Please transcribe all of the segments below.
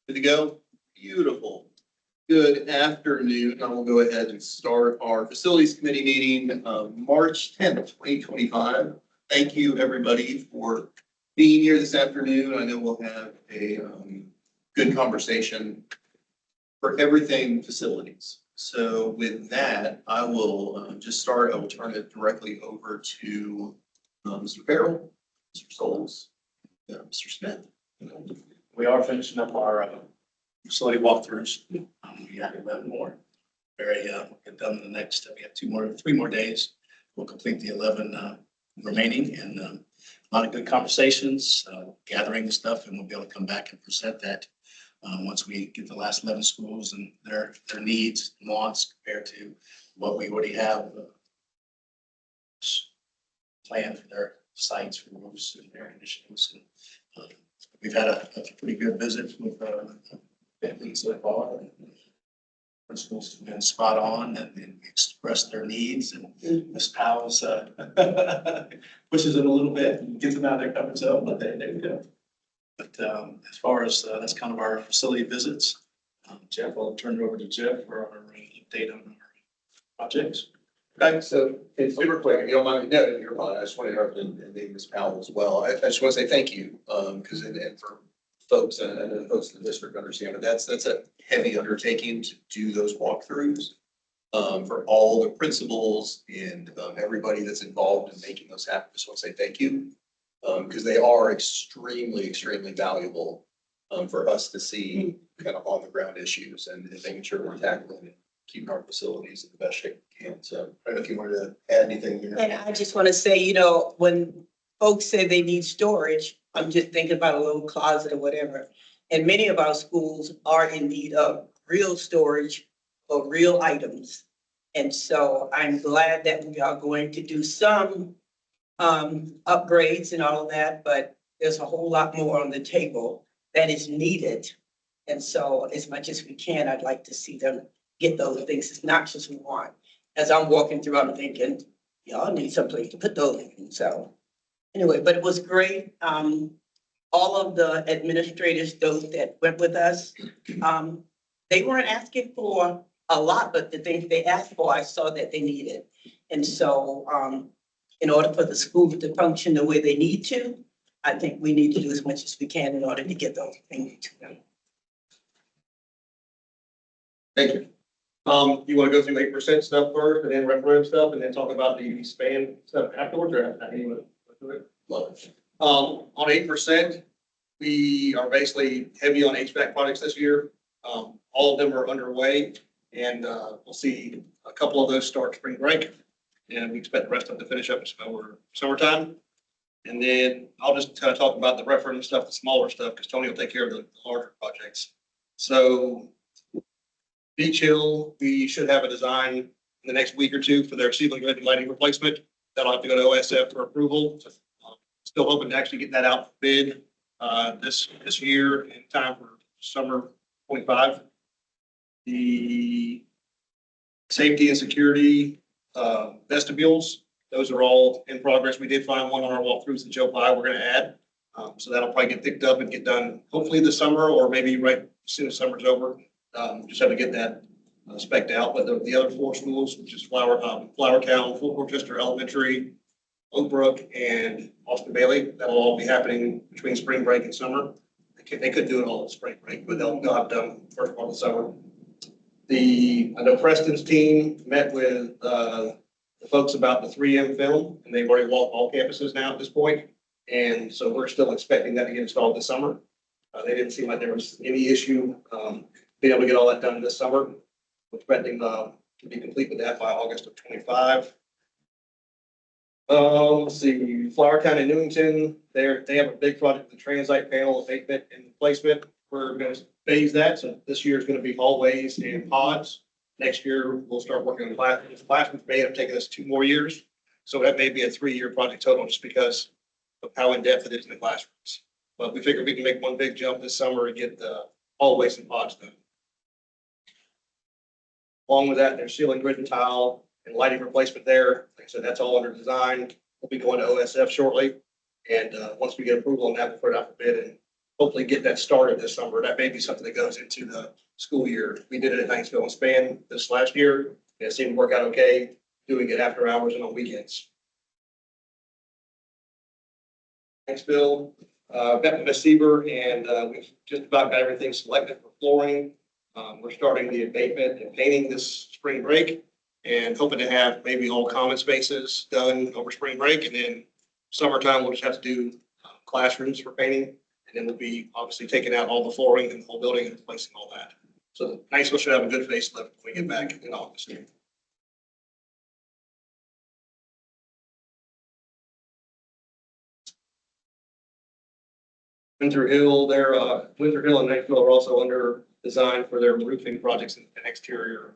Good to go? Beautiful. Good afternoon. I will go ahead and start our facilities committee meeting of March 10th, 2025. Thank you, everybody, for being here this afternoon. I know we'll have a good conversation for everything facilities. So with that, I will just start. I will turn it directly over to Mr. Farrell, Mr. Souls, Mr. Smith. We are finishing up our facility walkthroughs. We have 11 more. We'll get done in the next, we have three more days. We'll complete the 11 remaining, and a lot of good conversations, gathering stuff, and we'll be able to come back and present that once we get the last 11 schools and their needs and wants compared to what we already have planned for their sites, for roofs and air initiatives. And we've had a pretty good visit with families so far. Principals have been spot on and expressed their needs, and Ms. Powell's pushes them a little bit and gets them out of their comfort zone, but they go. But as far as that's kind of our facility visits, Jeff, I'll turn it over to Jeff for our update on our projects. Okay, so it's super quick. If you don't mind me noting, you're fine. I just want to interrupt and name Ms. Powell as well. I just want to say thank you, because and for folks and the folks in the district understand that that's a heavy undertaking to do those walkthroughs for all the principals and everybody that's involved in making those happen. Just want to say thank you, because they are extremely valuable for us to see kind of on the ground issues and making sure we're tackling it, keeping our facilities in the best shape we can. So I don't know if you wanted to add anything here. And I just want to say, when folks say they need storage, I'm just thinking about a little closet or whatever. And many of our schools are in need of real storage for real items. And so I'm glad that we are going to do some upgrades and all of that, but there's a whole lot more on the table that is needed. And so as much as we can, I'd like to see them get those things. It's not just we want. As I'm walking through, I'm thinking, y'all need someplace to put those in. So anyway, but it was great. All of the administrators, those that went with us, they weren't asking for a lot, but the things they asked for, I saw that they needed. And so in order for the school to function the way they need to, I think we need to do as much as we can in order to get those things to them. Thank you. You want to go through 8% stuff first and then referendum stuff and then talk about the span stuff afterwards, or how do you want to do it? Love it. On 8%, we are basically heavy on HVAC projects this year. All of them are underway, and we'll see a couple of those start spring break, and we expect the rest of them to finish up over summertime. And then I'll just kind of talk about the referendum stuff, the smaller stuff, because Tony will take care of the larger projects. So Beach Hill, we should have a design in the next week or two for their ceiling grid lighting replacement. That'll have to go to OSF for approval. So, still hoping to actually get that out for bid this year in time for summer 25. The safety and security vestibules, those are all in progress. We did find one on our walkthroughs in Joe Pye we're going to add. So that'll probably get picked up and get done hopefully this summer, or maybe right as soon as summer's over. Just have to get that spec'd out. But the other four schools, which is Flowertown, Fort Worcester Elementary, Oak Brook, and Austin Bailey, that'll all be happening between spring break and summer. They could do it all in spring break, but they'll have done first part of the summer. I know Preston's team met with the folks about the 3M film, and they've already walked all campuses now at this point. And so we're still expecting that to get installed this summer. They didn't seem like there was any issue being able to get all that done this summer. We're expecting to be complete with that by August of 25. Let's see, Flowertown and Newington, they have a big project with the transite panel abatement and replacement. We're going to phase that. So this year is going to be hallways and pods. Next year, we'll start working on classrooms. Classrooms may have taken us 2 more years. So that may be a 3-year project total just because of how in-depth it is in the classrooms. But we figured we can make one big jump this summer and get the hallways and pods done. Along with that, there's ceiling grid and tile and lighting replacement there. Like I said, that's all under design. We'll be going to OSF shortly. And once we get approval on that, we'll put it out for bid and hopefully get that started this summer. That may be something that goes into the school year. We did it at Niceville and Span this last year. And it seemed to work out okay, doing it after hours and on weekends. Niceville, met with Ms. Seaver, and we've just about got everything selected for flooring. We're starting the abatement and painting this spring break and hoping to have maybe all common spaces done over spring break. And then summertime, we'll just have to do classrooms for painting. And then we'll be obviously taking out all the flooring in the whole building and replacing all that. So Niceville should have a good facelift when we get back in August. Winter Hill, Winter Hill and Niceville are also under design for their roofing projects and exterior.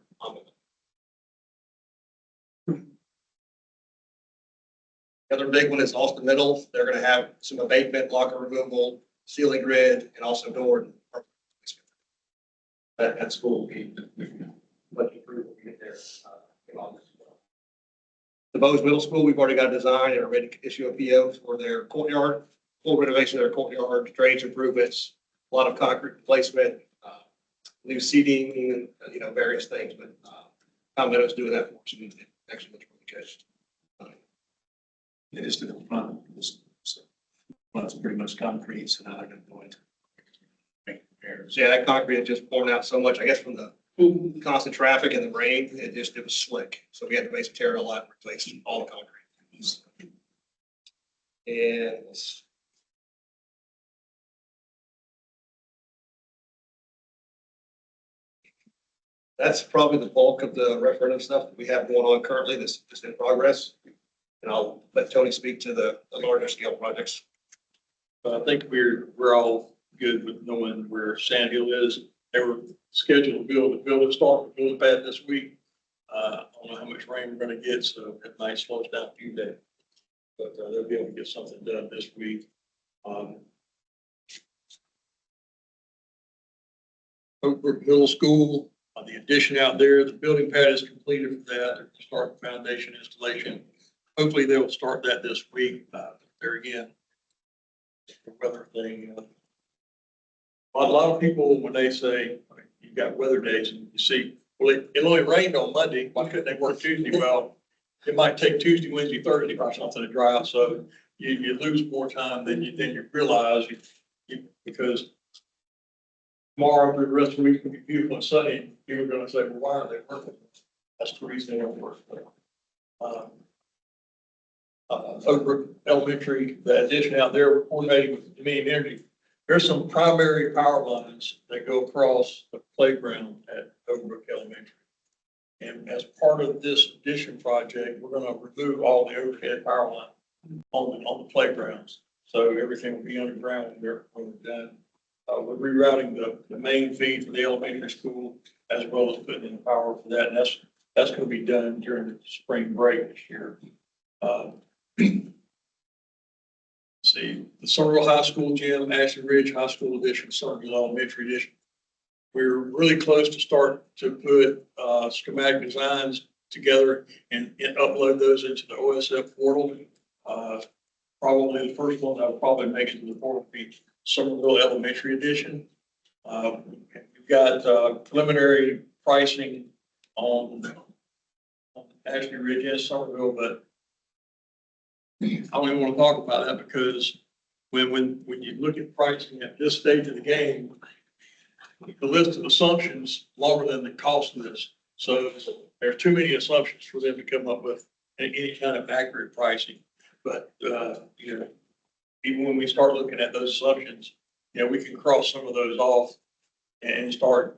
The other big one is Austin Middle. They're going to have some abatement, locker removal, ceiling grid, and also door. That school will be much improved when we get there in August. The Bose Middle School, we've already got a design and are ready to issue a PO for their courtyard, full renovation of their courtyard, drainage improvements, a lot of concrete replacement, new seating, and various things. But Tom Meadows doing that for us, and it actually looks really good. It is to the front. So, well, it's pretty much concrete, so now they're going to go into make repairs. So yeah, that concrete had just poured out so much, I guess, from the constant traffic and the rain, it was slick. So we had to basically tear it all out and replace all the concrete. And that's probably the bulk of the referendum stuff that we have going on currently, this is in progress. And I'll let Tony speak to the larger scale projects. I think we're all good with knowing where Sand Hill is. They were scheduled to start the building pad this week. I don't know how much rain we're going to get, so it might slow us down a few days. But they'll be able to get something done this week. Oak Brook Middle School, the addition out there, the building pad is completed for that. They're starting foundation installation. Hopefully they'll start that this week. There again, the weather thing. A lot of people, when they say you've got weather days and you see, well, it only rained on Monday, why couldn't they work Tuesday? Well, it might take Tuesday, Wednesday, Thursday or something to dry out. So you lose more time than you realize because tomorrow through the rest of the week will be beautiful and sunny. People are going to say, well, why are they working? That's the reason they don't work. Oak Brook Elementary, the addition out there, we're coordinating with Dominion Energy. There's some primary power lines that go across the playground at Oak Brook Elementary. And as part of this addition project, we're going to remove all the overhead power line on the playgrounds. So everything will be underground when we're done. We're rerouting the main feed for the elementary school as well as putting in the power for that. And that's going to be done during the spring break this year. See, the Somerville High School gym, Ashley Ridge High School edition, Somerville Elementary edition. We're really close to start to put schematic designs together and upload those into the OSF portal. Probably the first one that will probably make it to the portal will be Somerville Elementary edition. We've got preliminary pricing on Ashley Ridge and Somerville, but I don't even want to talk about that because when you look at pricing at this stage of the game, the list of assumptions longer than the cost list. So there's too many assumptions for them to come up with any kind of accurate pricing. But even when we start looking at those assumptions, we can cross some of those off and start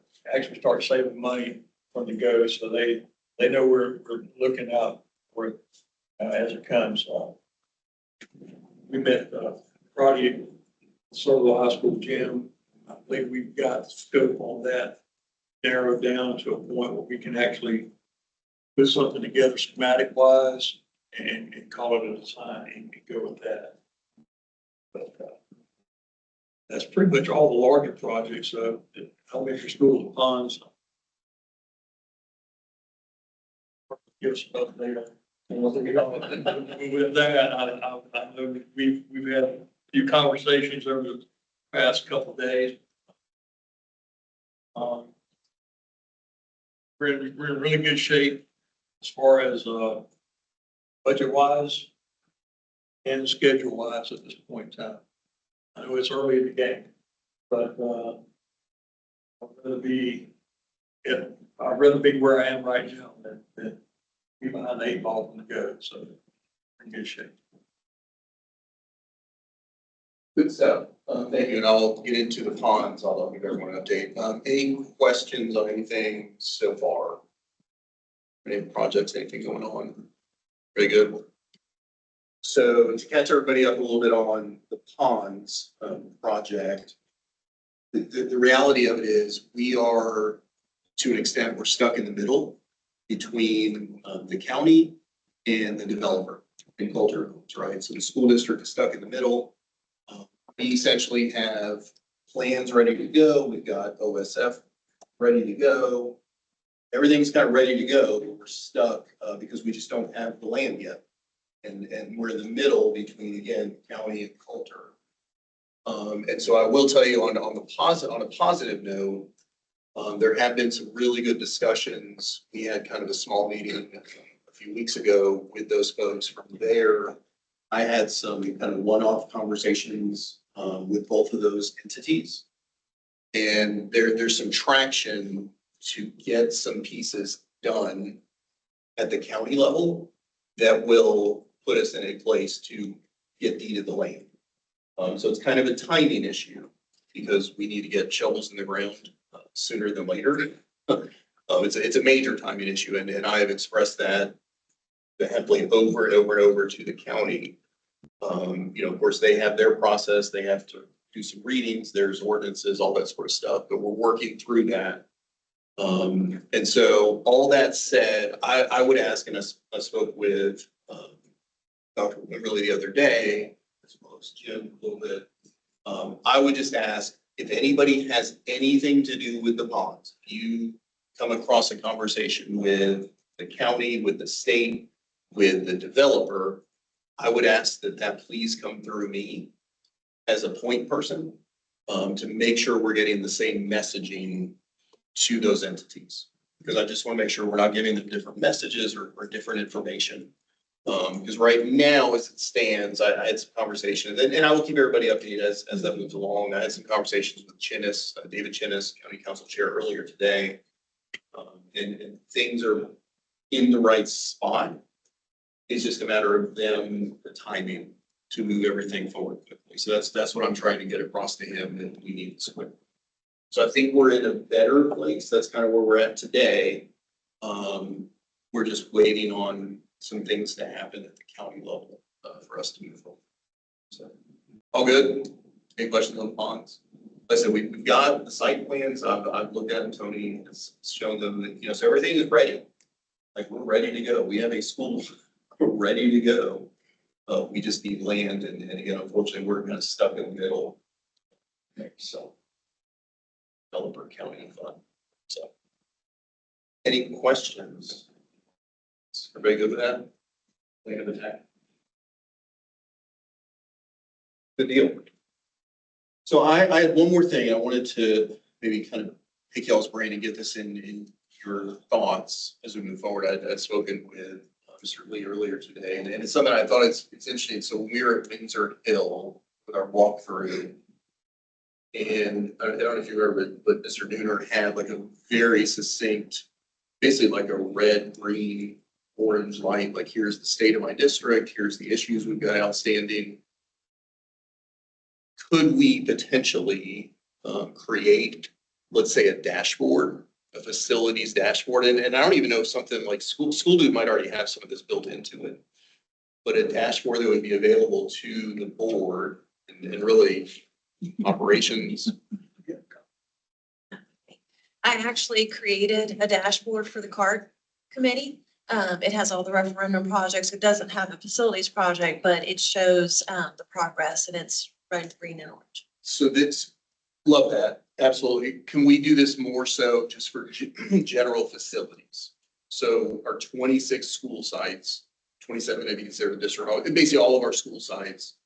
saving money from the go. So they know we're looking out for it as it comes. We met Friday at Somerville High School gym. I believe we've got the scope on that narrowed down to a point where we can actually put something together schematic wise and call it a design and go with that. But that's pretty much all the larger projects. The elementary school, the ponds. Give us an update. With that, I know we've had a few conversations over past couple of days. We're in really good shape as far as, budget wise and schedule wise at this point in time. I know it's early in the game, but, I'd rather be where I am right now than be behind the 8 ball from the go, so we're in good shape. Good stuff. Thank you, and I'll get into the ponds. I'll give everyone an update. Any questions on anything so far? Any projects, anything going on? Very good. So to catch everybody up a little bit on the ponds project, the reality of it is we are, to an extent, we're stuck in the middle between the county and the developer in Coulter Homes, right? So the school district is stuck in the middle. We essentially have plans ready to go. We've got OSF ready to go. Everything's kind of ready to go, but we're stuck because we just don't have the land yet. And we're in the middle between, again, county and Coulter. And so I will tell you on a positive note, there have been some really good discussions. We had kind of a small meeting a few weeks ago with those folks from there. I had some kind of one-off conversations with both of those entities. And there's some traction to get some pieces done at the county level that will put us in a place to get deeded the land. So it's kind of a timing issue because we need to get shovels in the ground sooner than later. It's a major timing issue, and I have expressed that heavily over and over and over to the county. Of course, they have their process. They have to do some readings. There's ordinances, all that sort of stuff, but we're working through that. And so all that said, I would ask, and I spoke with Dr. Wimberly the other day, as well as Jim a little bit. I would just ask if anybody has anything to do with the ponds, if you come across a conversation with the county, with the state, with the developer, I would ask that please come through me as a point person to make sure we're getting the same messaging to those entities. Because I just want to make sure we're not giving them different messages or different information. Because right now, as it stands, I had some conversations, and I will keep everybody updated as that moves along. I had some conversations with Chinnis, David Chinnis, County Council Chair, earlier today. And things are in the right spot. It's just a matter of them, the timing to move everything forward quickly. So that's what I'm trying to get across to him, that we need this quick. So I think we're in a better place. That's kind of where we're at today. We're just waiting on some things to happen at the county level for us to move forward. So all good. Any questions on the ponds? Like I said, we've got the site plans. I've looked at them. Tony has shown them that, so everything is ready. Like, we're ready to go. We have a school ready to go. We just need land, and again, unfortunately, we're kind of stuck in the middle. So, developer county fund. So, any questions? Everybody good with that? Plan of attack. Good deal. So I had one more thing. I wanted to maybe kind of pick y'all's brain and get this in your thoughts as we move forward. I'd spoken with Mr. Lee earlier today, and it's something I thought it's interesting. So when we were at Windsor Hill with our walkthrough, and I don't know if you ever, but Mr. Nooner had like a very succinct, basically like a red, green, orange light, like here's the state of my district, here's the issues we've got outstanding. Could we potentially create, let's say, a dashboard, a facilities dashboard? And I don't even know if something like School Dude might already have some of this built into it, but a dashboard that would be available to the board and really operations. I actually created a dashboard for the CART committee. It has all the referendum projects. It doesn't have a facilities project, but it shows the progress, and it's red, green, and orange. So this, love that. Absolutely. Can we do this more so just for general facilities? So our 26 school sites, 27 maybe consider the district, basically all of our school sites.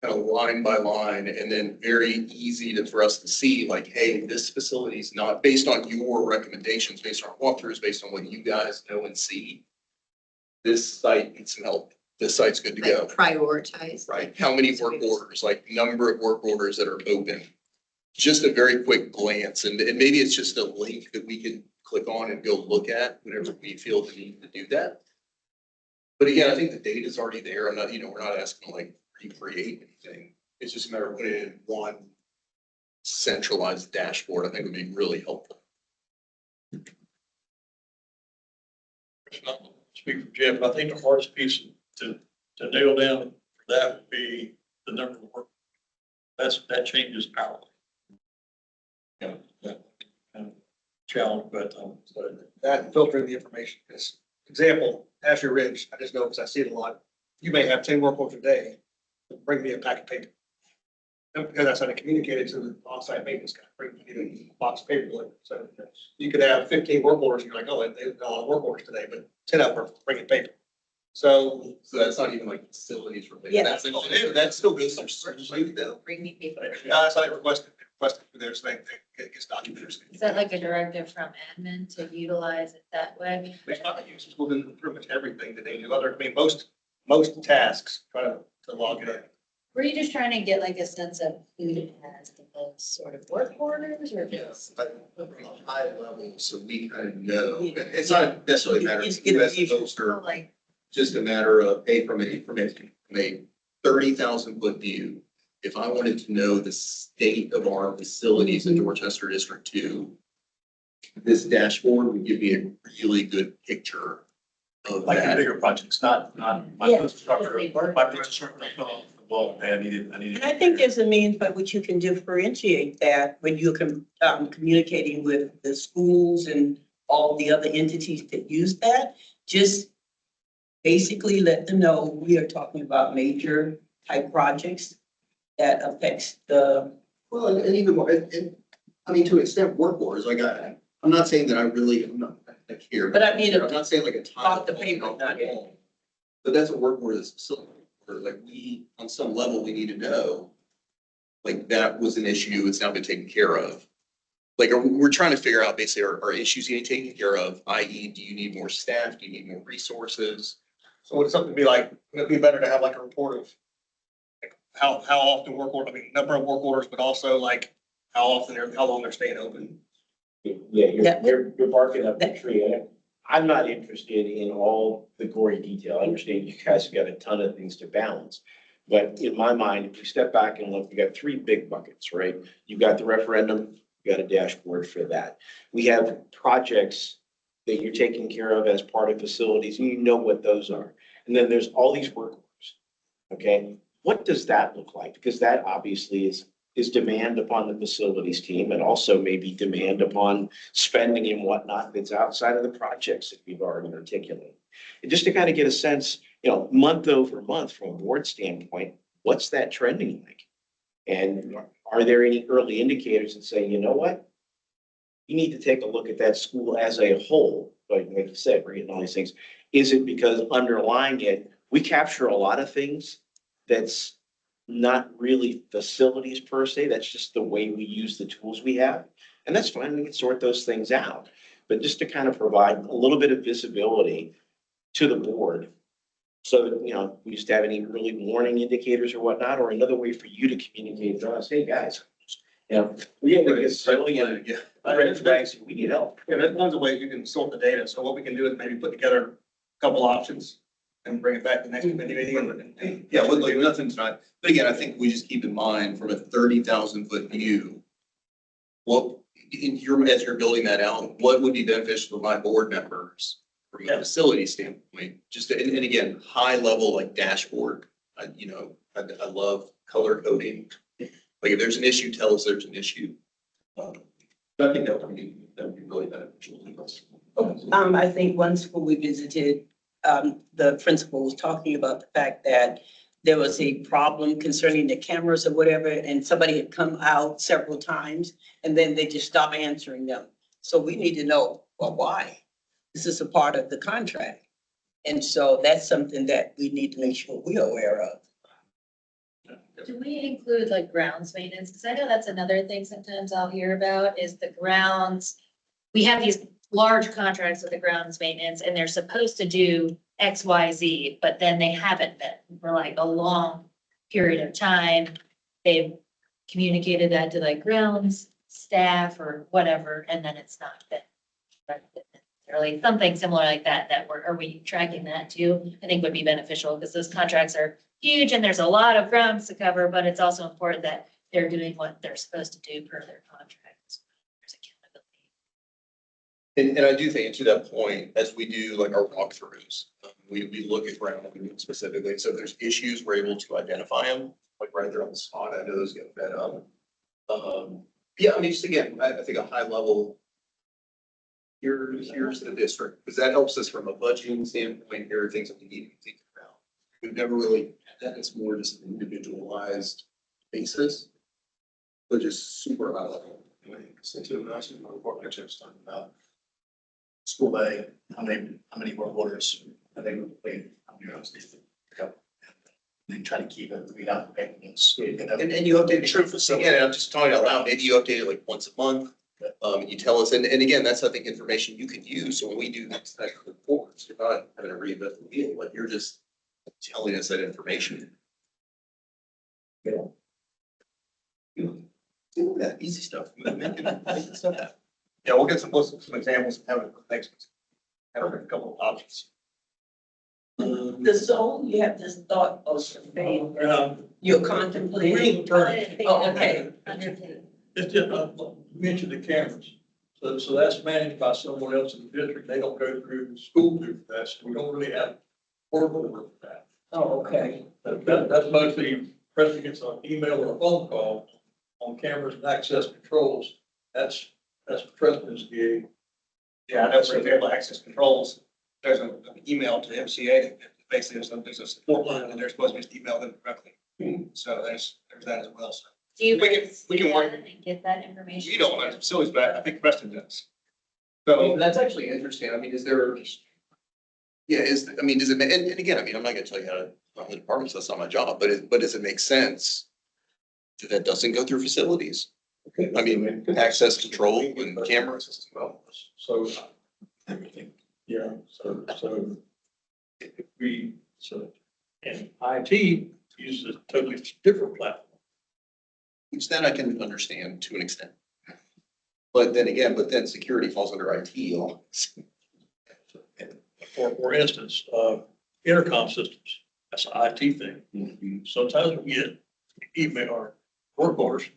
kind of line by line, and then very easy for us to see, like, hey, this facility is not based on your recommendations, based on walkthroughs, based on what you guys know and see. This site needs some help. This site's good to go, Prioritize. right? How many work orders, like number of work orders that are open? Just a very quick glance, and maybe it's just a link that we can click on and go look at whenever we feel the need to do that. But again, I think the data's already there. I'm not, we're not asking to like recreate anything. It's just a matter of putting it in one centralized dashboard. I think would be really helpful. I'll speak for Jeff, but I think the hardest piece to nail down for that would be the number of work. That changes hourly. Yeah, that kind of challenge, but, That and filtering the information, because example, Ashley Ridge, I just know because I see it a lot. You may have 10 work orders a day, bring me a packet of paper. And because that's how to communicate it to the on-site maintenance guy, bring me a box of paper. So you could have 15 work orders, and you're like, oh, they've got a lot of work orders today, but 10 of them are bringing paper. So That's not even like facilities related. Yeah. that still goes through certain though. Bring me paper. That's like requested for their thing, it gets documented. Is that like a directive from admin to utilize it that way? There's not users within pretty much everything that they do. Most tasks try to log it in. Were you just trying to get like a sense of who has the most sort of work orders or Yes, just? but high level, so we kind of know. It's not necessarily a matter of Just get who a has the visual. most, or Like, just a matter of, hey, from a 30,000 foot view, if I wanted to know the state of our facilities in Dorchester District 2, this dashboard would give me a really good picture of Like the that. bigger projects, not my Yeah. infrastructure, my infrastructure, well, I needed. And I think there's a means by which you can differentiate that when you're communicating with the schools and all the other entities that use that. Just basically let them know we are talking about major type projects that affects the. Well, and even more, I mean, to an extent, work orders, like I'm not saying that I'm not, I care. But I mean, I'm not saying like a time. off the paper, not it. But that's a work order that's facility, or like we, on some level, we need to know, like that was an issue, it's now been taken care of. Like, we're trying to figure out basically, are issues getting taken care of, i.e., do you need more staff, do you need more resources? So would something be like, would it be better to have like a report of like, how often number of work orders, but also like how long they're staying open? Yeah, Yeah. you're barking up the tree. I'm not interested in all the gory detail. I understand you guys have got a ton of things to balance. But in my mind, if you step back and look, you got three big buckets, right? You got the referendum, you got a dashboard for that. We have projects that you're taking care of as part of facilities, and you know what those are. And then there's all these work orders. Okay, what does that look like? Because that obviously is demand upon the facilities team, and also maybe demand upon spending and whatnot that's outside of the projects that we've already articulated. And just to kind of get a sense, month over month from a board standpoint, what's that trending like? And are there any early indicators that say, you know what? You need to take a look at that school as a whole, like you said, we're getting all these things. Is it because underlying it, we capture a lot of things that's not really facilities per se, that's just the way we use the tools we have. And that's fine, we can sort those things out. But just to kind of provide a little bit of visibility to the board. So that, we just have any early warning indicators or whatnot, or another way for you to communicate to us, hey, guys. We have to get silly and Yeah. red flags, we need help. Yeah, there's tons of ways you can sort the data. So what we can do is maybe put together a couple options and bring it back to the next committee meeting. and- Yeah, well, like nothing tonight, but again, I think we just keep in mind from a 30,000 foot view, what, as you're building that out, what would be beneficial to my board members from a facility standpoint? Just, and again, high level like dashboard, I love color coding. Like if there's an issue, tell us there's an issue. I think that would be really beneficial to us. I think one school we visited, the principal was talking about the fact that there was a problem concerning the cameras or whatever, and somebody had come out several times, and then they just stopped answering them. So we need to know, well, why? This is a part of the contract. And so that's something that we need to make sure we're aware of. Do we include like grounds maintenance? Because I know that's another thing sometimes I'll hear about is the grounds. We have these large contracts with the grounds maintenance and they're supposed to do X, Y, Z, but then they haven't been for like a long period of time. They've communicated that to like grounds staff or whatever, and then it's not been. Necessarily something similar like that, are we tracking that too? I think would be beneficial because those contracts are huge and there's a lot of grounds to cover, but it's also important that they're doing what they're supposed to do per their contracts. There's accountability. And I do think to that point, as we do like our walkthroughs, we look at ground specifically. So if there's issues, we're able to identify them, like right there on the spot. I know those get fed up. Yeah, I mean, just again, I think a high level. Here's the district, because that helps us from a budgeting standpoint. Here are things that we need to think about. We've never really, that is more just an individualized basis. But just super high level. So to us, report actually was talking about school day, how many work orders are they playing? How many hours they pick up? And then try to keep it, we have maintenance. And you update it, true, again, I'm just talking out loud, maybe you update it like once a month. And you tell us, and again, that's, I think, information you can use. So when we do these type of reports, you're not having to reinvent the wheel, but you're just telling us that information. You know, do that easy stuff. Make stuff happen. Yeah, we'll get some examples and have it next, have a couple of options. The zone, you have this thought of surveying, you're contemplating. Oh, okay. Underpaid. It's just, mention the cameras. So that's managed by someone else in the district. They don't go through the school to do that. So we don't really have work order for that. Oh, okay. That's mostly pressing against an email or a phone call on cameras and access controls. That's Preston's gig. Yeah, I know for example, access controls, there's an email to MCA that basically there's a support line and they're supposed to just email them directly. So there's that as well. So Do you We can- guys we see can work- that and get that information? you don't want to facilities, but I think Preston does. So That's actually interesting. I mean, is there? Yeah, does it, and again, I mean, I'm not gonna tell you how to run the departments, that's not my job, but does it make sense? That doesn't go through facilities? I mean, access control and cameras as well. So everything, yeah, so and IT uses a totally different platform. Which then I can understand to an extent. But then security falls under IT. For instance, intercom systems, that's an IT thing. Sometimes we get email or work orders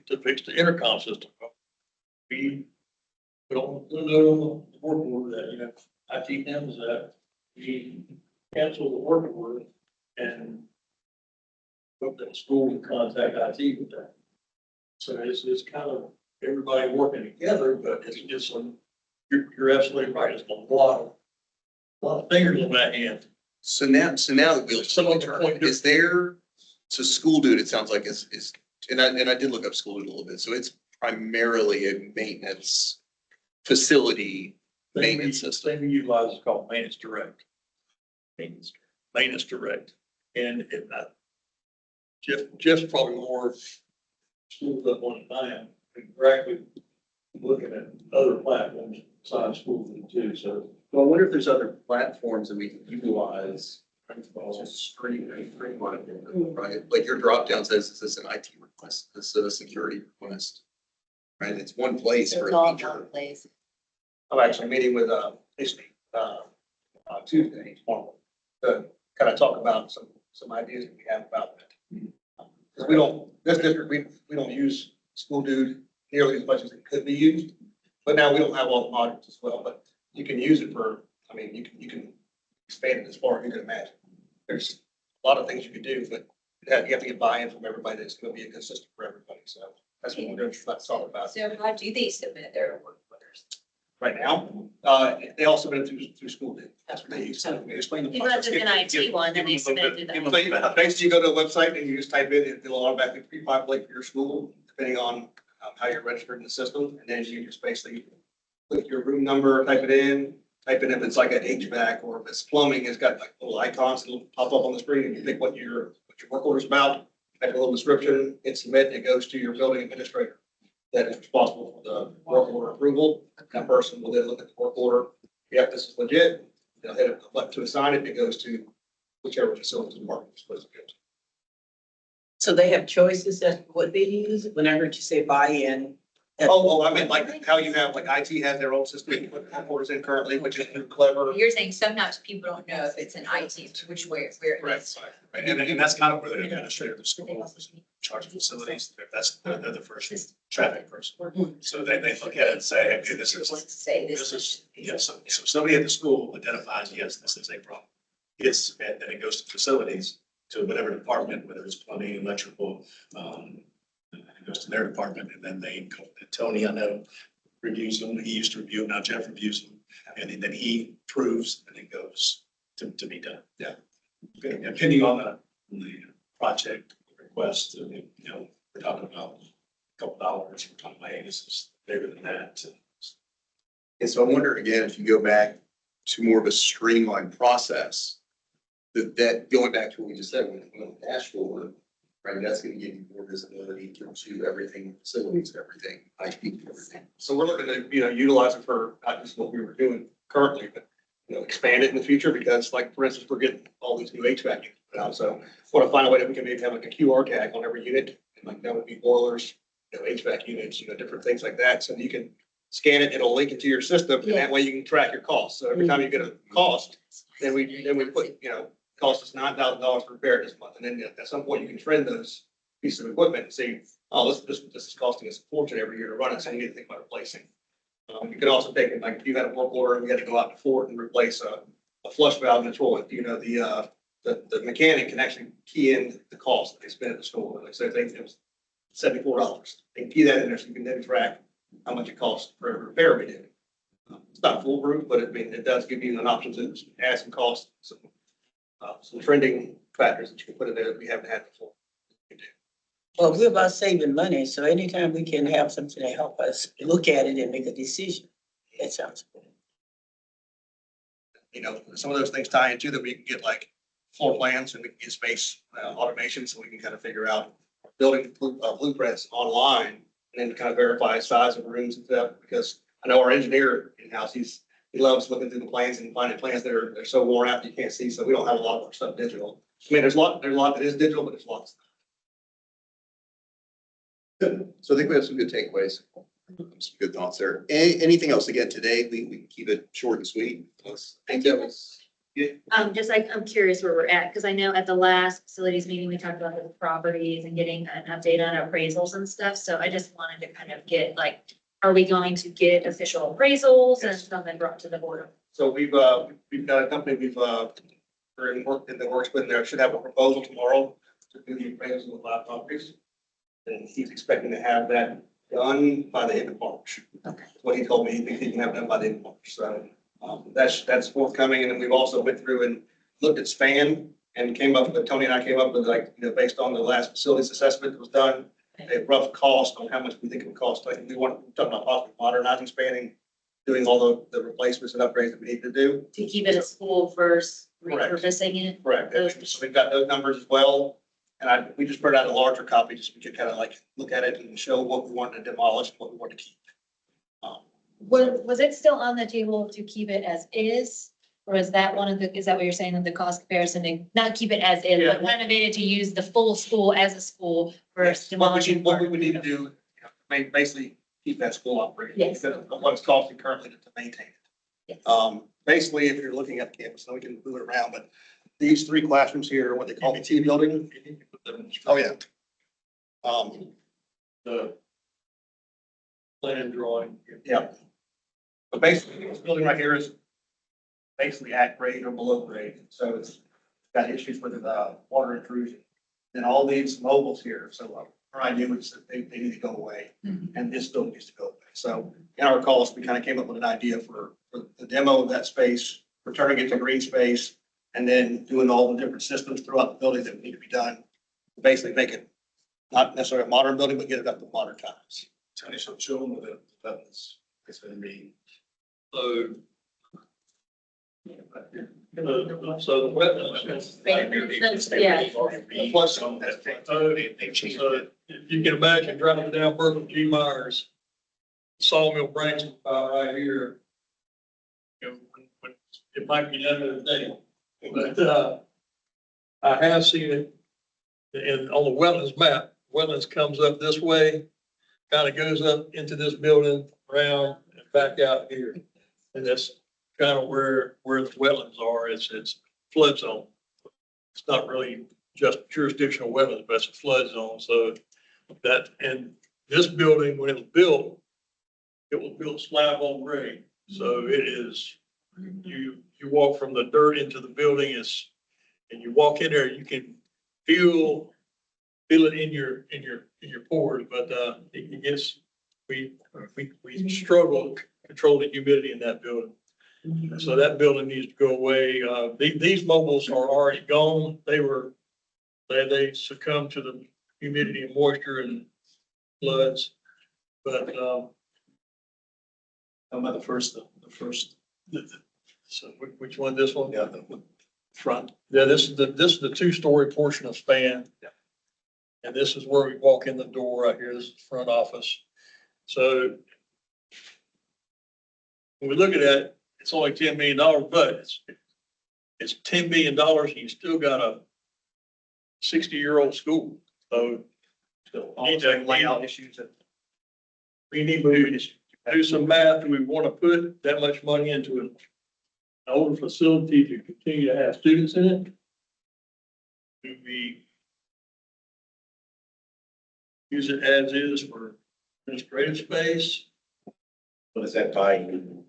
to fix the intercom system. We don't know the work order that, IT handles that. We cancel the work order and hope that school can contact IT with that. So it's kind of everybody working together, but it's just you're absolutely right. It's a lot of fingers on that hand. So now the wheels Someone turn. can point Is there, so School Dude, it sounds like is, and I did look up School Dude a little bit, so it's primarily a maintenance facility, maintenance system. Thing we utilize is called Maintenance Direct. Maintenance Direct. And Jeff's probably more schooled up on it than I am. We're actually looking at other platforms besides School Dude too, so. Well, I wonder if there's other platforms that we can utilize. Just streamline it, right? Like your drop down says, is this an IT request? This is a security request. Right? It's one place for It's a all feature. one place. I'm actually meeting with, Disney, Tuesday, tomorrow, to kind of talk about some ideas that we have about that. Because this district, we don't use School Dude nearly as much as it could be used, but now we don't have all the modules as well, but you can use it for, I mean, you can expand it as far as you can imagine. There's a lot of things you could do, but you have to get buy-in from everybody that's going to be a good system for everybody, so that's what we're going to talk about. So how do they submit their work orders? Right now, they all submit it through School Day. That's what they use. Explain the Unless it's process. an IT one, then they submit it to them. So basically, you go to a website and you just type in, it'll automatically pre-populate for your school, depending on how you're registered in the system. And then you just basically put your room number, type in if it's like an HVAC or if it's plumbing, it's got like little icons that'll pop up on the screen and you pick what your work order's about. make a little description, and submit, and it goes to your building administrator that is responsible for the work order approval. That person will then look at the work order. Yep, this is legit. They'll hit a button to assign it, and it goes to whichever facility department it's supposed to go to. So they have choices as to what they use. When I heard you say buy-in. I meant like how you have, like IT has their own system, you put work orders in currently, which is through Clever. You're saying sometimes people don't know if it's an IT, which way, where it is. Right, and that's kind of where the administrator of the school is in charge of facilities, they're the first traffic person. So they look at it and say, okay, this Wants is, to say this this. is, yes, so somebody at the school identifies, yes, this is a problem. It's, and then it goes to facilities, to whatever department, whether it's plumbing, electrical, it goes to their department, and then they, Tony, I know, reviews them, he used to review them, now Jeff reviews them, and then he approves, and it goes to be done. Yeah. Depending on the project request, we're talking about a couple dollars, we're talking about, hey, this is bigger than that. And so I wonder again, if you go back to more of a streamlined process, that going back to what we just said, when the dashboard, right, that's gonna give you more visibility to everything, facilities, everything, IT, everything. So we're looking to, utilize it for not just what we were doing currently, but, expand it in the future because like, for instance, we're getting all these new HVAC units put out. So want to find a way that we can maybe have like a QR tag on every unit. And like that would be boilers, HVAC units, different things like that. So you can scan it, it'll link it to your system and that way you can track your costs. So every time you get a cost, then we put, cost us $9,000 to repair it this month. And then at some point you can trend those pieces of equipment and see, oh, this is costing us a fortune every year to run it. So we need to think about replacing. You could also take it, like if you had a work order and we had to go out to Fort and replace a flush valve in the toilet, the mechanic can actually key in the cost that they spend at the store. Like say it was $74. They can key that in there so you can then track how much it costs for every repair we did. It's not foolproof, but it does give you an option to add some costs, some trending factors that you can put in there that we haven't had before. Well, we're about saving money, so anytime we can have something to help us look at it and make a decision, that sounds good. Some of those things tie into that we can get like floor plans and we can get space automation so we can kind of figure out building blueprints online and then kind of verify size of rooms and stuff. Because I know our engineer in-house, he loves looking through the plans and finding plans that are so worn out that you can't see. So we don't have a lot of our stuff digital. I mean, there's a lot that is digital, but there's lots. Good. So I think we have some good takeaways, some good thoughts there. Anything else? Again, today, we can keep it short and sweet. I think that was. Just like, I'm curious where we're at, because I know at the last facilities meeting, we talked about the properties and getting an update on appraisals and stuff. So I just wanted to kind of get like, are we going to get official appraisals and something brought to the board? So we've got a company we're in the works with there. Should have a proposal tomorrow to do the appraisal of 5 properties. And he's expecting to have that done by the end of March. Okay. What he told me, he thinks he can have it done by the end of March. So that's forthcoming. And then we've also went through and looked at span and Tony and I came up with based on the last facilities assessment that was done, a rough cost on how much we think it would cost. Like we talking about possibly modernizing spanning, doing all the replacements and upgrades that we need to do. To keep it a school versus Correct. repurposing it? Correct. So we've got those numbers as well. And we just put out a larger copy just so we could kind of like look at it and show what we wanted to demolish, and what we wanted to keep. Was it still on the table to keep it as is? Or is that is that what you're saying, that the cost comparison to not keep it as is, but renovate it to use the full school as a school versus demolishing? What we would need to do, basically keep that school operating. Yes. Because of what it's costing currently to maintain it. Yes. Basically, if you're looking at the campus, now we can move it around, but these 3 classrooms here are what they call the T building. Oh, yeah. The plan drawing. Yeah. But basically, this building right here is basically at grade or below grade. So it's got issues with water intrusion. And all these mobiles here, so our idea was that they need to go away and this building needs to go away. So in our cost, we kind of came up with an idea for the demo of that space, returning it to green space, and then doing all the different systems throughout the building that need to be done. Basically make it not necessarily a modern building, but get it up to modern times. Tony, so show them what that's going to be. So So the wetlands. Yeah. Plus, they changed So it. you can imagine driving down Burton G. Myers, Sawmill Branch right here. You know, it might be another day, but, I have seen it. And on the wetlands map, wetlands comes up this way, kind of goes up into this building, around and back out here. And that's kind of where the wetlands are. It's flood zone. It's not really just jurisdictional wetlands, but it's a flood zone. So that, and this building, when it was built slab on grade. So it is, you walk from the dirt into the building and you walk in there, you can feel it in your pores, but, it gets, we struggle to control the humidity in that building. So that building needs to go away. These mobiles are already gone. They succumbed to the humidity and moisture and floods. But, How about the first, so which one, this one? yeah, the front. Yeah, this is the two-story portion of Span. Yeah. And this is where we walk in the door right here. This is the front office. So when we look at that, it's only $10 million, but it's $10 million and you still got a 60-year-old school. So All the same layout issues that we need to do some math. Do we want to put that much money into an older facility to continue to have students in it? Do we use it as is for administrative space? What does that buy you?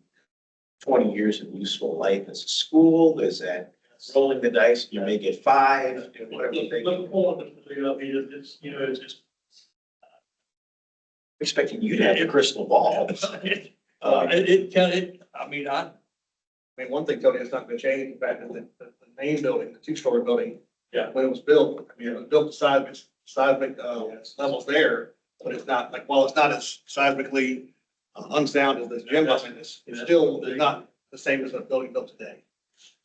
20 years of useful life as a school? Is that rolling the dice? You may get 5, and whatever they. It's, you know, it's just. Expecting you to have a crystal ball. I mean, I, one thing, Tony, it's not gonna change, the fact that the main building, the two-story building. Yeah. When it was built, I mean, it was built to seismic levels there, but it's not, like, while it's not as seismically unsound as this gym building, it's still not the same as a building built today.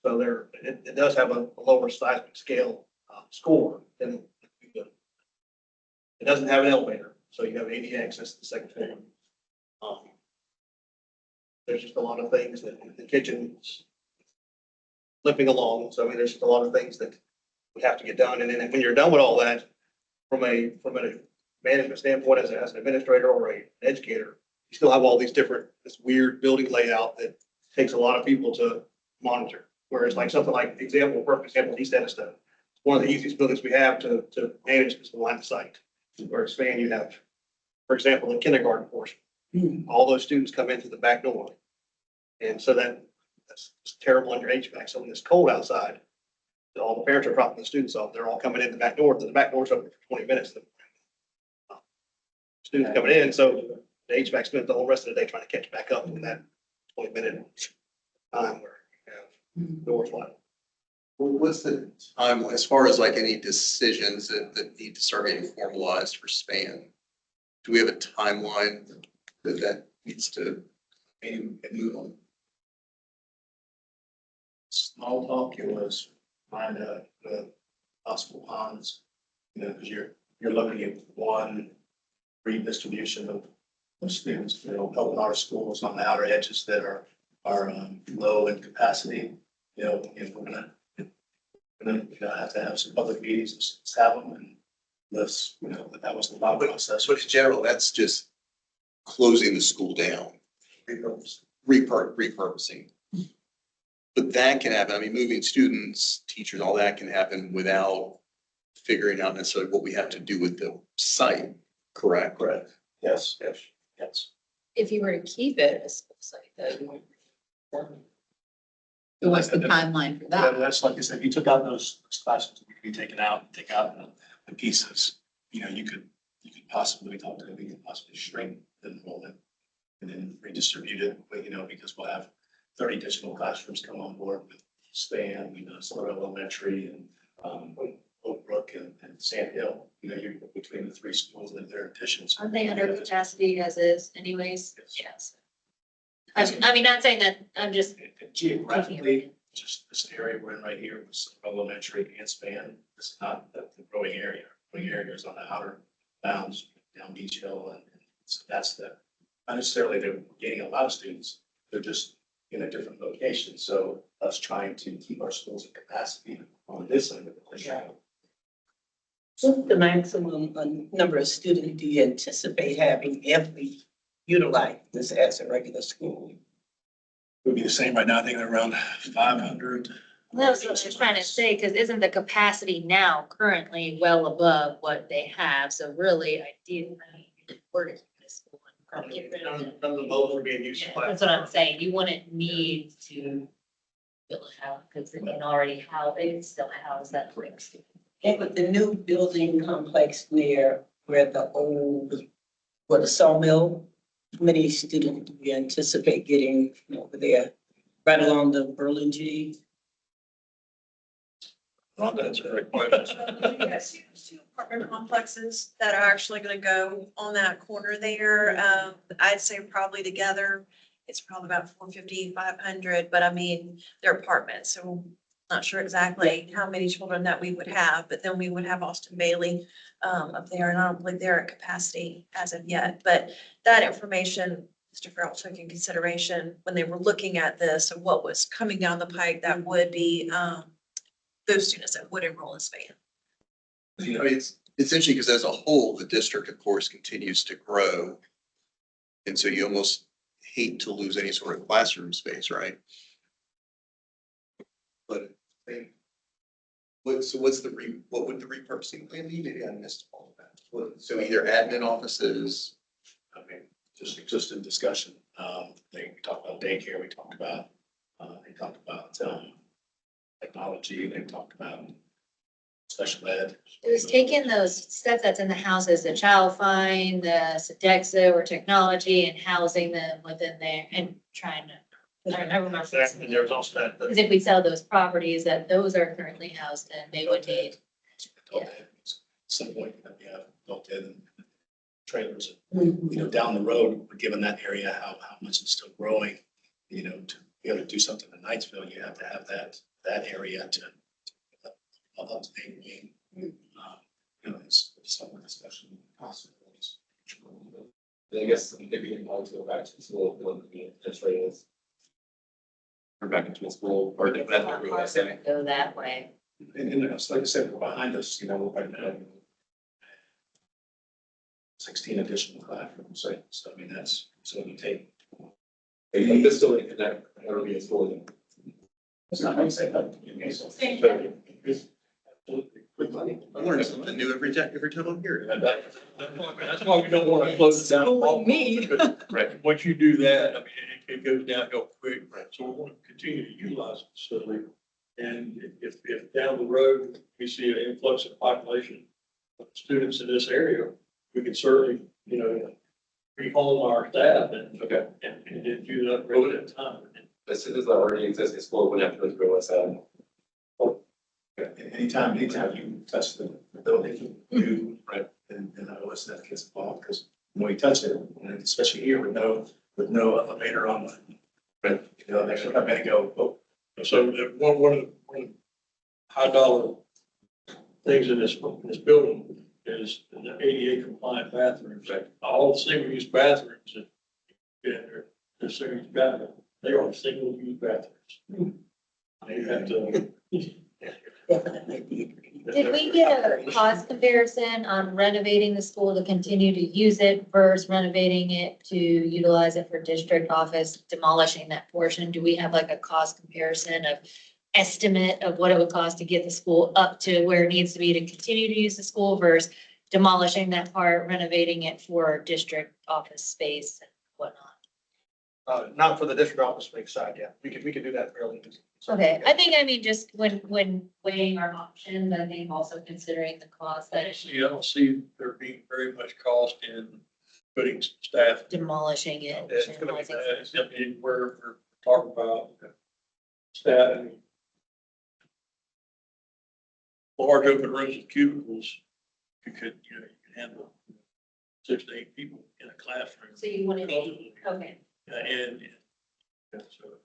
So it does have a lower seismic scale score than it doesn't have an elevator, so you have ADA access to the second floor. There's just a lot of things that the kitchen's limping along. So I mean, there's just a lot of things that we have to get done. And then when you're done with all that, from a management standpoint, as an administrator or an educator, you still have all these different, this weird building layout that takes a lot of people to monitor. Whereas like something like perfect example, East Edison, one of the easiest buildings we have to manage is the line of sight. Where at Span, you have, for example, the kindergarten portion. All those students come in through the back door. And so that's terrible under HVAC. So when it's cold outside, all the parents are dropping the students off. They're all coming in the back door. The back door's open for 20 minutes. Students coming in, so the HVAC spent the whole rest of the day trying to catch back up in that 20-minute time where you have doors wide. What's the time, as far as like any decisions that need to start getting formalized for Span? Do we have a timeline that needs to move on? Small talk, it was find the possible ponds, you know, because you're looking at one redistribution of students, you know, helping our schools on the outer edges that are low in capacity. You know, if we're gonna have to have some public meetings, let's have them, and let's, you know, that was the thought process. But in general, that's just closing the school down, Repurpose. repurposing. But that can happen. I mean, moving students, teachers, all that can happen without figuring out necessarily what we have to do with the site, correct? Correct. Yes, yes. If you were to keep it as a site, though. So what's the timeline for Yeah, that? that's like I said, you took out those classes that could be taken out, take out the pieces, you know, you could possibly talk to them, we could possibly shrink the enrollment and then redistribute it, but you know, because we'll have 30 additional classrooms come on board with Span, you know, Slaughter Elementary and Oak Brook and Sand Hill, you know, you're between the 3 schools and their additions. Aren't they under capacity as is anyways? Yes. Yes. I mean, not saying that, I'm just, Geographically, just this area we're in right here was elementary and span. It's not the growing area. Growing area is on the outer bounds down Beach Hill, and so that's not necessarily they're getting a lot of students. They're just in a different location. So us trying to keep our schools at capacity on this end of the playground. What's the maximum number of students do you anticipate having if we utilize this as a regular school? Would be the same right now. I think they're around 500. That's what I was trying to say, because isn't the capacity now currently well above what they have? So really, ideally, we're to this school and get rid of it. None of the modes are being used. Yeah, that's what I'm saying. You wouldn't need to fill it out because it can already house, it can still house that big student. And with the new building complex where the old, where the sawmill, how many students do we anticipate getting over there? Right along the Berlin G? That's a great question. Yes, two apartment complexes that are actually gonna go on that corner there. I'd say probably together, it's probably about 450, 500. But I mean, they're apartments, so not sure exactly how many children that we would have, but then we would have Austin Bailey up there, and I don't believe they're at capacity as of yet. But that information, Mr. Farrell took in consideration when they were looking at this, of what was coming down the pike that would be those students that would enroll in SPAN. You know, it's interesting because as a whole, the district, of course, continues to grow. And so you almost hate to lose any sort of classroom space, right? But I think, what's the what would the repurposing plan be? Maybe I missed all of that. So either admin offices, I mean, just in discussion. We talked about daycare, we talked about, they talked about, technology, they talked about special ed. It was taking those stuff that's in the houses, the child find, the Sodexo or technology, and housing them within there and trying to. I remember. And there was also that. Because if we sell those properties that those are currently housed in, they would need. Some point that we have built in trailers, down the road, given that area, how much it's still growing, to be able to do something in Knightsville, you have to have that area to up to date. It's somewhat especially possibilities. I guess maybe you want to go back to school, when the trails. Or back into school, or the Go that way. And it's like I said, we're behind us, we're right now. 16 additional classrooms, so I mean, that's, so you take. If this still ain't connect, that'll be a school then. It's not like say that. I learn something new every time I'm here. That's why we don't want to close it down. Schooling me. Right, once you do that, I mean, it goes downhill quick. So we want to continue to utilize the facility. And if down the road, we see an influx of population of students in this area, we can certainly, rehome our staff and do that really at a time. As soon as the already existing school, wouldn't have to go to OSM. Anytime you touch the building, you, right, and I always that gets involved, because when we touch it, and especially here with no elevator on the, but, they're not gonna go, oh. So one of the high dollar things in this building is the ADA compliant bathrooms. All the single use bathrooms that they're single use bathrooms, they are single use bathrooms. They have to. Definitely. Did we get a cost comparison on renovating the school to continue to use it versus renovating it to utilize it for district office, demolishing that portion? Do we have like a cost comparison of estimate of what it would cost to get the school up to where it needs to be to continue to use the school versus demolishing that part, renovating it for district office space and whatnot? Not for the district office space side, yeah. We could do that fairly easily. Okay, I mean, just when weighing our options, I think also considering the cost that I don't see there being very much cost in putting staff. demolishing it. It's gonna be, where we're talking about staff and large open rooms of cubicles, you can handle 6 to 8 people in a classroom. So you want to, okay. And so.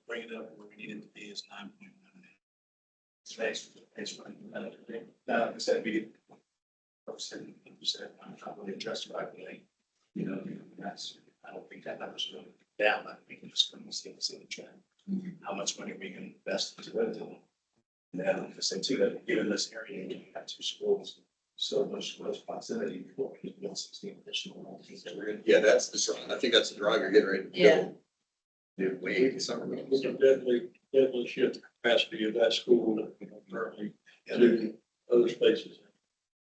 bring it up where we need it to be is 9.1. It's fine. Like I said, we I'm not really addressed right away. You know, that's, I don't think that number's really down. I think it's going to see the trend. How much money we can invest into it. And then, like I said, too, that given this area, you have 2 schools, so much proximity for you know, 16 additional. Yeah, that's the, I think that's the drive you're getting ready to build. The wave, something. We can definitely shift the capacity of that school, you know, currently to other spaces.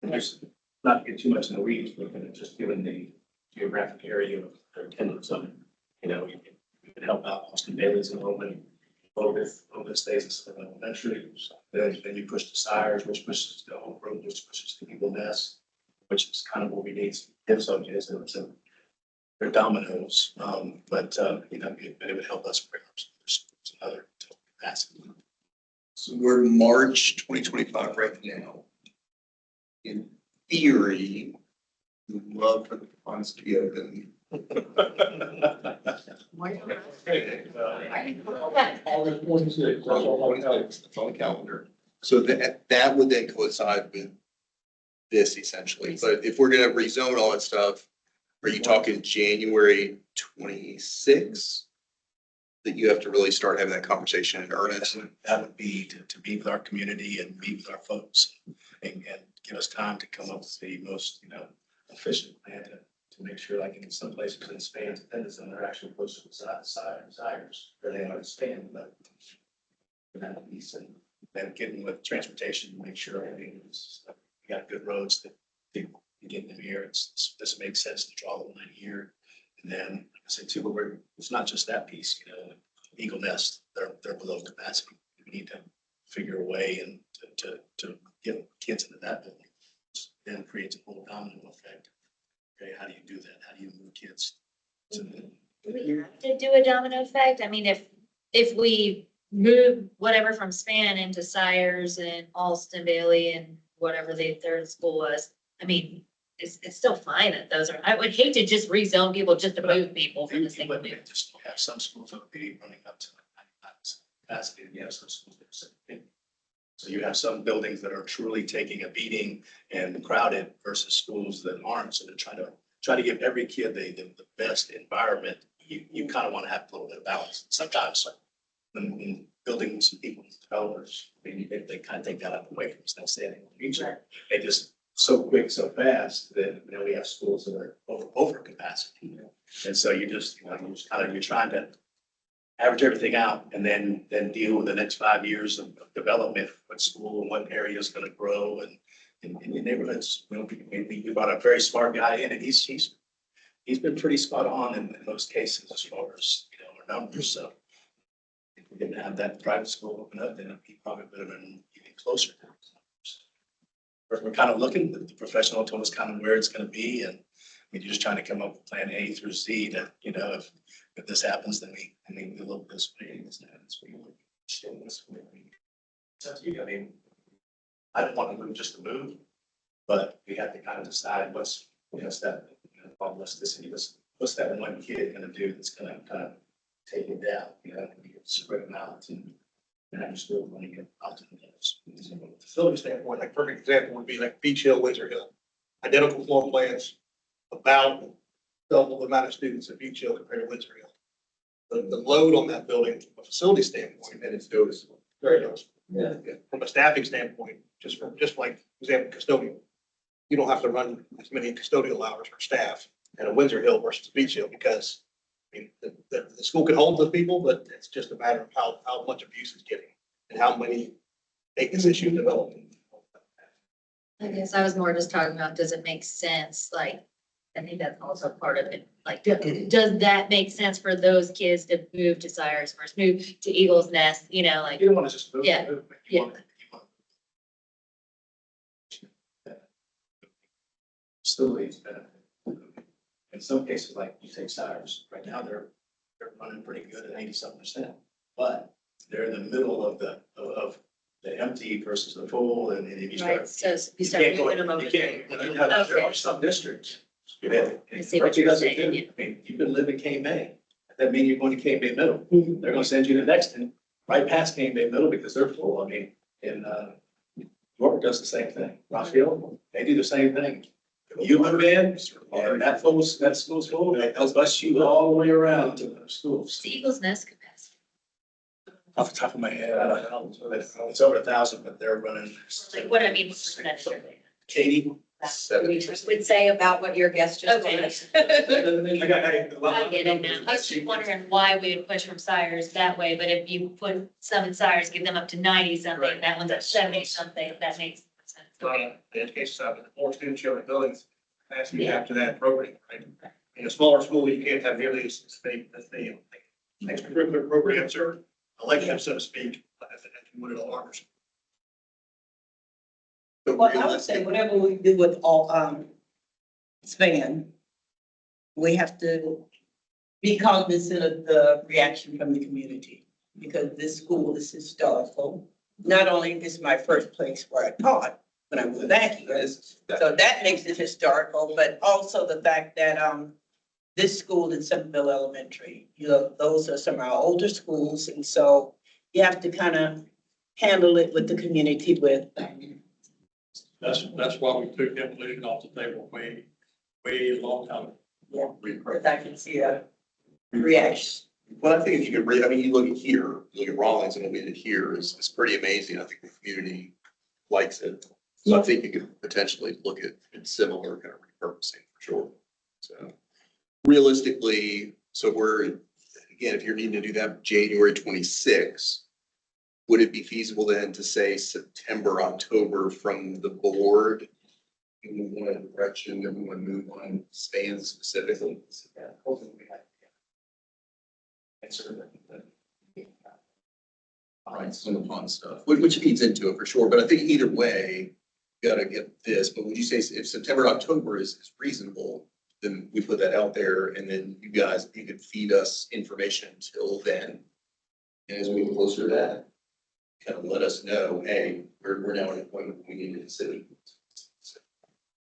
There's not to get too much in the weeds, but just given the geographic area of their attendance on it, you know, you can help out Austin Bailey's enrollment. Otis stays in elementary, then you push to Sires, which pushes to Oak Grove, which pushes to Eagle Nest, which is kind of what we need to give some kids. So they're dominoes, but you know, it would help us bring up some other capacity. So we're March 2025 right now. In theory, we'd love for the funds to be open. August 26th, that's all I got. It's on the calendar. So that would then coincide with this essentially. But if we're gonna rezone all that stuff, are you talking January 26? That you have to really start having that conversation in earnest? That would be to meet with our community and meet with our folks and give us time to come up with the most, you know, efficient plan to make sure, like in some places in Spain, Henderson, they're actually close to the Sires, where they understand, but that piece and then getting with transportation to make sure everything is, we got good roads that people can get in here. This makes sense to draw the line here. And then, like I said too, but it's not just that piece, you know, Eagle Nest, they're below capacity. We need to figure a way and to get kids into that building. Then creates a whole domino effect. Okay, how do you do that? How do you move kids to the? Do we have to do a domino effect? I mean, if we move whatever from Span into Sires and Alston Bailey and whatever the third school was, I mean, it's still fine that those are, I would hate to just rezone people just to move people from the single. But just have some schools that would be running up to 95% capacity, and you have some schools that are 70. So you have some buildings that are truly taking a beating and crowded versus schools that aren't. So to try to give every kid the best environment, you kind of want to have a little bit of balance. Sometimes when building some people, developers, I mean, they kind of take that up away from us. That's the future. They just so quick, so fast that, you know, we have schools that are over capacity. And so you just, you know, you're trying to average everything out and then deal with the next 5 years of development, what school and what area is going to grow and in your neighborhoods. You know, we brought a very smart guy in and he's been pretty spot on in most cases as far as, you know, our numbers. So if we didn't have that private school open up, then he probably would have been even closer to those numbers. We're kind of looking, the professional told us kind of where it's going to be, and we're just trying to come up with plan A through Z that, you know, if this happens, then we look this way, this happens, we look this way. It's up to you. I mean, I don't want to move just to move, but we have to kind of decide what's, you know, step, you know, elasticity, what's that one kid going to do that's going to kind of take it down, you know, and spread them out and have your school running it out to the others. From a facility standpoint, like perfect example would be like Beach Hill, Windsor Hill. Identical floor plans, about double the amount of students at Beach Hill compared to Windsor Hill. The load on that building from a facility standpoint, and it's noticeable, very noticeable. Yeah. From a staffing standpoint, just like example custodial, you don't have to run as many custodial hours for staff at a Windsor Hill versus Beach Hill because I mean, the school can hold those people, but it's just a matter of how much abuse is getting and how many maintenance issues develop. I guess I was more just talking about, does it make sense? Like, I think that's also part of it. Like, does that make sense for those kids to move to Sires versus move to Eagles Nest? You know, like, You don't want to just move. Yeah. Move, but you want- Facilities benefit. In some cases, like you say, Sires, right now, they're running pretty good at 87%, but they're in the middle of the empty versus the full, and then you start. right, so you start can't go- moving them over You there. can't, there are some districts. I see what you're saying, yeah. I mean, you can live in K-May, That means you're going to Cane Bay Middle. They're gonna send you the next one, right past Cane Bay Middle because they're full. I mean, and, York does the same thing. Rockville, they do the same thing. You move in, and that school's full, they'll bus you all the way around to the schools. It's Eagles Nest capacity. Off the top of my head, I don't know, it's over 1,000, but they're running. Like, what I mean, what percentage are they? Katie? Would say about what your guest just Okay. told us. I get it now. I was just wondering why we would push from Cyrus that way, but if you put some in Cyrus, give them up to 90 something, Right. that one's at 70 something, that makes sense. The education side, but the more students you have in buildings, capacity after that program, right? In a smaller school, you can't have nearly as the extracurricular programs or electives, so to speak, as you would at a larger school. Well, I would say whatever we do with all, span, we have to be cognizant of the reaction from the community. Because this school is historical. Not only is my first place where I taught when I moved back here, so that makes it historical, but also the fact that, this school in Centerville Elementary, you know, those are some of our older schools, and so you have to kind of handle it with the community with, That's why we took demolition off the table way a long time. because I can see a reaction. Well, I think if you could I mean, you look at here, you look at Rawlings and it here is pretty amazing. I think the community likes it. So I think you could potentially look at similar kind of repurposing for sure. So realistically, so again, if you're needing to do that January 26th, would it be feasible then to say September, October from the board? We move one direction, then we want to move on spans specifically. Right, some of the fun stuff, which feeds into it for sure, but I think either way, you gotta get this, but would you say if September, October is reasonable, then we put that out there and then you could feed us information until then. And as we get closer to that, kind of let us know, hey, we're now at a point where we need a decision.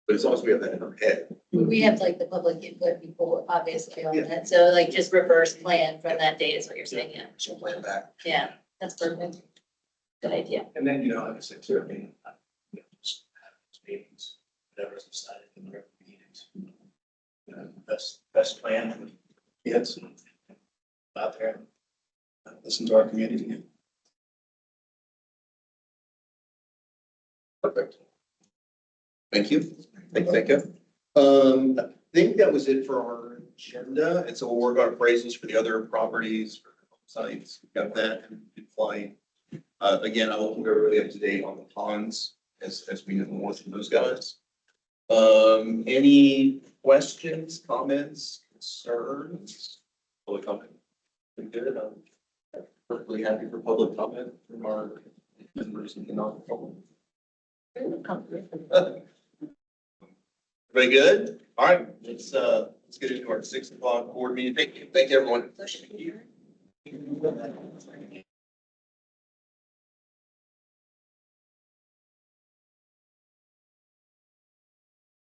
But as long as we have that in our head. We have like the public input before, obviously on that, so like just reverse plan from that date is what you're saying, yeah. She'll plan back. Yeah, that's perfect. Good idea. And then, like I said, too, I mean, just have these meetings, whatever's decided in the meetings. Best plan for the kids out there. Listen to our community. Perfect. Thank you. Thank you. I think that was it for our agenda. And so we'll work on appraisals for the other properties, sites. We've got that in flight. Again, I will keep everybody up to date on the ponds as we know more from those guys. Any questions, comments, concerns? Public comment. Pretty good. I'm perfectly happy for public comment from our members in the non-public. Very good. All right, let's get into our 6 o'clock board meeting. Thank you, everyone.